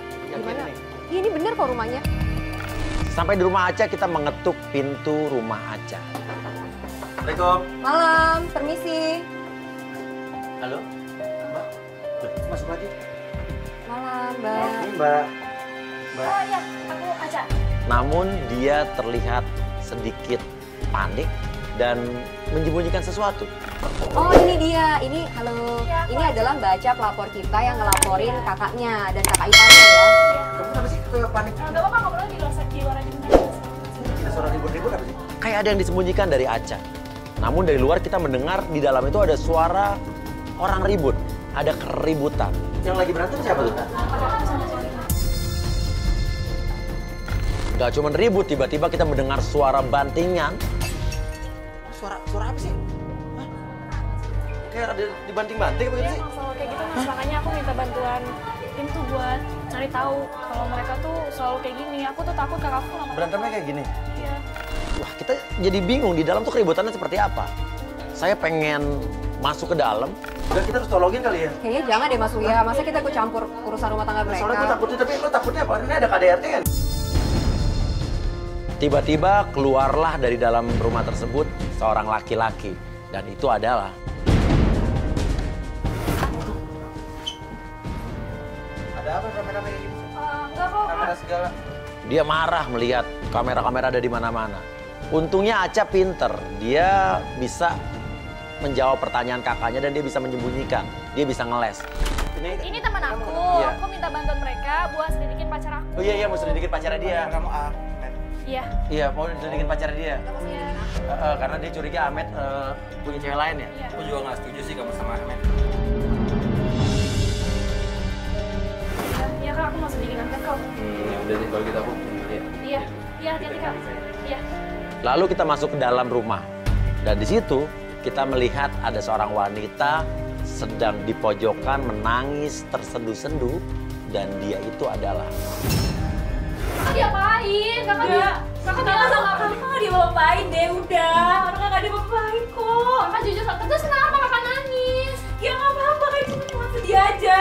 kayak gimana? Iya, ini bener kok rumahnya. Sampai di rumah Aca, kita mengetuk pintu rumah Aca. Assalamualaikum. Malam, permisi. Halo, Mbak. Masuk lagi. Malam, Mbak. Ini Mbak. Oh iya, aku Aca. Namun dia terlihat sedikit panik dan menyembunyikan sesuatu. Oh, ini dia. Ini, halo. Ya, ini adalah Mbak Aca, pelapor kita yang ngelaporin kakaknya dan kakak iparnya ya. Kamu kenapa sih panik? Gak apa-apa, ngobrol di luar aja. Ada suara ribut-ribut apa sih? Kayak ada yang disembunyikan dari Aca. Namun dari luar kita mendengar di dalam itu ada suara orang ribut. Ada keributan. Yang lagi berantem siapa tuh? Gak cuma ribut, tiba-tiba kita mendengar suara bantingan. Suara apa sih? Hah? Kayak ada dibanting-banting apa gitu sih? Emang selalu kayak gitu mas, makanya aku minta bantuan tim tuh buat cari tahu kalau mereka tuh selalu kayak gini. Aku tuh takut kakakku lama. Berantemnya kayak gini? Iya. Wah, kita jadi bingung di dalam tuh keributannya seperti apa. Saya pengen masuk ke dalam. Udah, kita harus tolongin kali ya? Kayaknya jangan deh Mas Uya, masa kita ikut campur urusan rumah tangga mereka. Soalnya gue takutnya, tapi lo takutnya apa? Ini ada KDRT kan? Tiba-tiba keluarlah dari dalam rumah tersebut seorang laki-laki. Dan itu adalah... Ada apa rame-rame kayak gini? Enggak kok. Kamera segala. Dia marah melihat kamera-kamera ada di mana-mana. Untungnya Aca pinter. Dia bisa menjawab pertanyaan kakaknya dan dia bisa menyembunyikan. Dia bisa ngeles. Ini teman aku. Iya. Aku minta bantuan mereka buat selidikin pacar aku. Oh iya, mau selidikin pacarnya dia. Kamu Iya. Iya, mau selidikin pacarnya dia. Iya. Karena dia curiga Ahmed punya cewek lain ya? Iya. Aku juga nggak setuju sih kamu sama Ahmed. Iya kak, aku mau selidikin Ahmed kok. Ya udah deh kalau gitu aku ya. Iya. Iya, hati-hati kak. Iya. Lalu kita masuk ke dalam rumah. Dan di situ kita melihat ada seorang wanita sedang di pojokan menangis tersendu-sendu. Dan dia itu adalah... Kakak diapain? Kakak bilang sama kakak diapain deh, udah. Kakak diapain kok. Kakak jujur, terus kenapa kakak nangis? Ya nggak apa-apa, kan cuma sedih aja.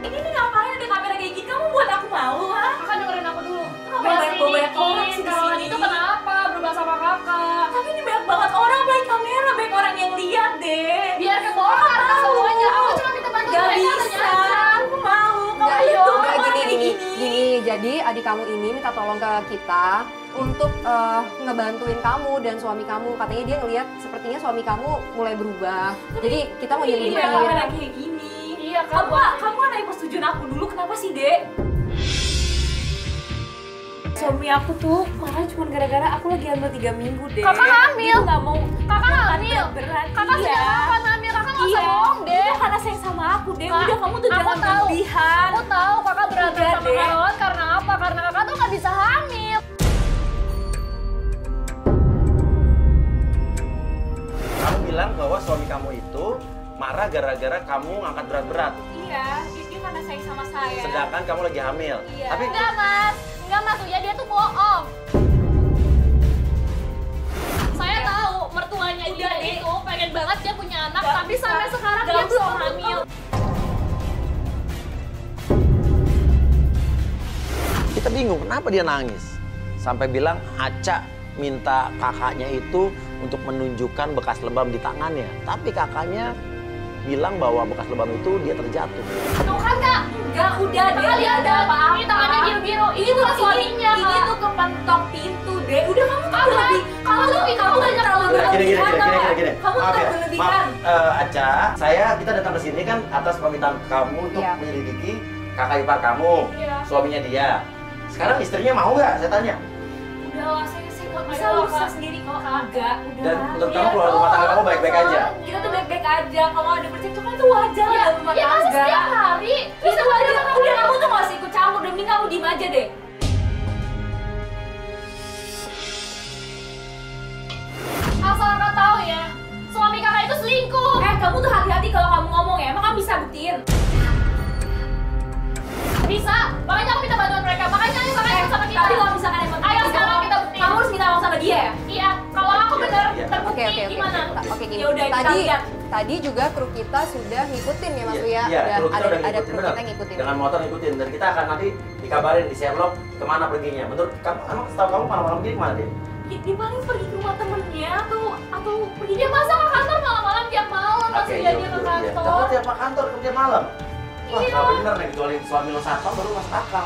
Ini nih ngapain ada kamera kayak gini? Kamu buat aku malu, ha? Kakak dengerin aku dulu. Banyak orang sih di sini. Itu kenapa berubah sama kakak? Tapi ini banyak banget orang, banyak kamera, banyak orang yang lihat deh. Biar kebongkar semuanya. Aku cuma minta bantuan mereka. Gak bisa, aku mau. Enggak, gini. Jadi adik kamu ini minta tolong ke kita untuk ngebantuin kamu dan suami kamu. Katanya dia ngelihat sepertinya suami kamu mulai berubah. Jadi kita mau nyelidikin. Kamera kayak gini. Iya, kamu kan nanya persetujuan aku dulu. Kenapa sih, Dek? Suami aku tuh marah cuma gara-gara aku lagi hamil 3 minggu, Dek. Kakak hamil? Dia nggak mau. Kakak hamil? Berat. Kakak iya. Kapan hamil? Kakak nggak usah bohong, Dek. Udah karena sayang sama aku, Dek. Udah kamu tuh jangan berlebihan. Aku tahu kakak berantem sama Karawan karena apa? Karena kakak tuh nggak bisa hamil. Kamu bilang bahwa suami kamu itu marah gara-gara kamu ngangkat berat-berat. Iya, dia karena sayang sama saya. Sedangkan kamu lagi hamil. Iya. Tapi Enggak, Mas. Enggak, Mas. Dia tuh bohong. Saya tahu mertuanya dia itu pengen banget dia punya anak, tapi sampai sekarang dia belum hamil. kita bingung kenapa dia nangis. Sampai bilang Aca minta kakaknya itu untuk menunjukkan bekas lebam di tangannya. Tapi kakaknya bilang bahwa bekas lebam itu dia terjatuh. Tuh kan Kak, enggak udah deh, lihat ada apa? Ini tangannya biru-biru, ini tuh suaminya Kak. Ini tuh kepentok pintu deh, udah kamu tuh berlebih. Kamu tuh terlalu berlebihan. Kamu tuh berlebihan. Maaf, Aca, kita datang ke sini kan atas permintaan kamu untuk menyelidiki kakak ipar kamu, suaminya dia. Sekarang istrinya mau nggak? Saya tanya. Udah, saya kok bisa usaha sendiri kalau kagak. Udah. Dan menurut kamu keluarga rumah tangga kamu baik-baik aja? Kita tuh baik-baik aja. Kalau ada percekcokan itu wajar dalam rumah tangga. Ya setiap hari. Bisa wajar. Udah kamu tuh nggak usah ikut campur. Demi kamu diem aja deh. Asal kakak tahu ya, suami kakak itu selingkuh. Kamu tuh hati-hati kalau kamu ngomong ya. Emang kamu bisa buktiin? Bisa. Makanya aku minta bantuan mereka. Makanya ayo kakak ikut sama kita. Tapi kalau misalkan emang ayo sekarang kita buktiin. Kamu harus minta tolong sama dia ya? Iya. Kalau aku benar terbukti gimana? Oke, gini. Ya udah kita lihat. tadi juga kru kita sudah ngikutin ya Mas Uya. Iya, kru kita udah ada ngikutin, kru benar. kita ngikutin. Dengan motor ngikutin, dan kita akan nanti dikabarin di Sherlock kemana perginya. Menurut kamu, emang setahu kamu malam-malam gini kemana dia? Dia paling pergi ke rumah temennya atau pergi dia masa ke kantor malam-malam tiap malam masih iya, dia ke betul, iya. kantor. Kamu tiap kantor kerja malam. Wah, Iya. nggak bener nih, kecuali suami lo satpam baru masuk akal.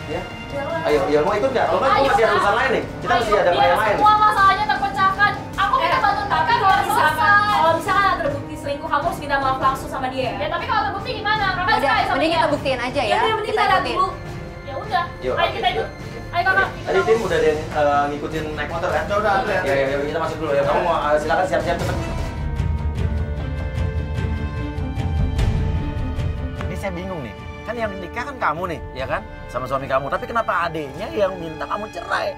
Ya. Jalan. Ayo, ya mau ikut nggak? Kalau nggak, Ayo, gue masih ada Kak. urusan lain nih. Kita masih ada Biar klien lain. semua masalahnya terpecahkan. Aku minta bantuan tapi kakak kalau kalau misalkan selesai. ada terbukti selingkuh, kamu harus minta maaf langsung sama dia. Ya tapi kalau terbukti gimana? Kakak Udah, sekali sama mending dia. kita buktiin aja ya. Yang penting kita lihat ikutin. dulu. Ya udah. Yuk, Ayo oke, kita ikut. yuk. Ayo kakak. Tadi tim udah ada yang ngikutin naik motor kan? Udah, Andre. Ya, kita masuk dulu ya. Kamu mau silakan siap-siap cepet. Ini saya bingung nih. Kan yang nikah kan kamu nih, ya kan? Sama suami kamu. Tapi kenapa adiknya yang minta kamu cerai?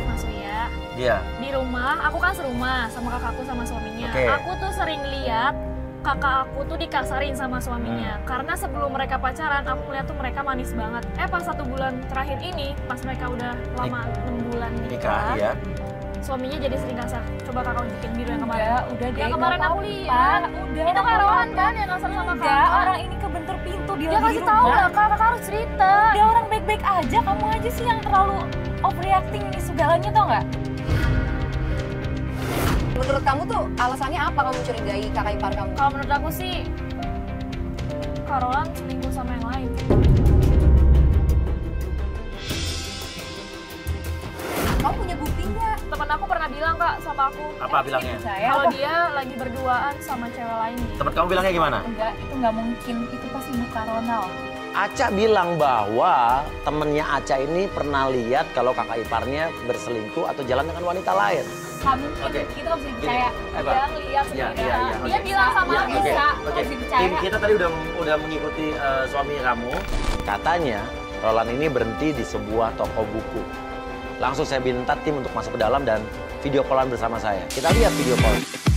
Mas Uya, Iya. di rumah aku kan serumah sama kakakku sama suaminya. Oke. Aku tuh sering lihat kakak aku tuh dikasarin sama suaminya. Karena sebelum mereka pacaran, aku ngeliat tuh mereka manis banget. Pas 1 bulan terakhir ini, pas mereka udah lama 6 bulan Nikah, nikah, ya. suaminya jadi sering kasar. Coba kakak unjukin biru yang kemarin. Udah deh. Yang kemarin nggak aku apa-apa. lihat. Udah. Itu Kak Rohan kan yang kasar sama Enggak, kakak. orang ini kebentur pintu dia Dia lagi kasih di tahu rumah. lah, kakak harus cerita. Dia orang baik-baik aja, kamu aja sih yang terlalu overreacting ini segalanya, tau nggak? Menurut kamu tuh alasannya apa kamu curigai kakak ipar kamu? Kalau menurut aku sih, Kak Rohan selingkuh sama yang lain. Kamu punya bukti nggak? Temen aku pernah bilang Kak sama aku, Apa bilangnya? Saya kalau dia lagi berduaan sama cewek lain gitu. Temen kamu bilangnya gimana? enggak, itu nggak mungkin. Itu pasti bukan Ronald. Aca bilang bahwa temennya Aca ini pernah lihat kalau kakak iparnya berselingkuh atau jalan dengan wanita lain. Nggak mungkin, Oke. itu nggak bisa dipercaya. Apa? Dia ngeliat Iya, sendiri. iya, iya. Dia Oke. bilang sama Iya, aku, oke, Kak. oke. Harus dipercaya. Tim kita tadi udah mengikuti suami kamu. Katanya Roland ini berhenti di sebuah toko buku. Langsung saya minta tim untuk masuk ke dalam dan video callan bersama saya. Kita lihat video call.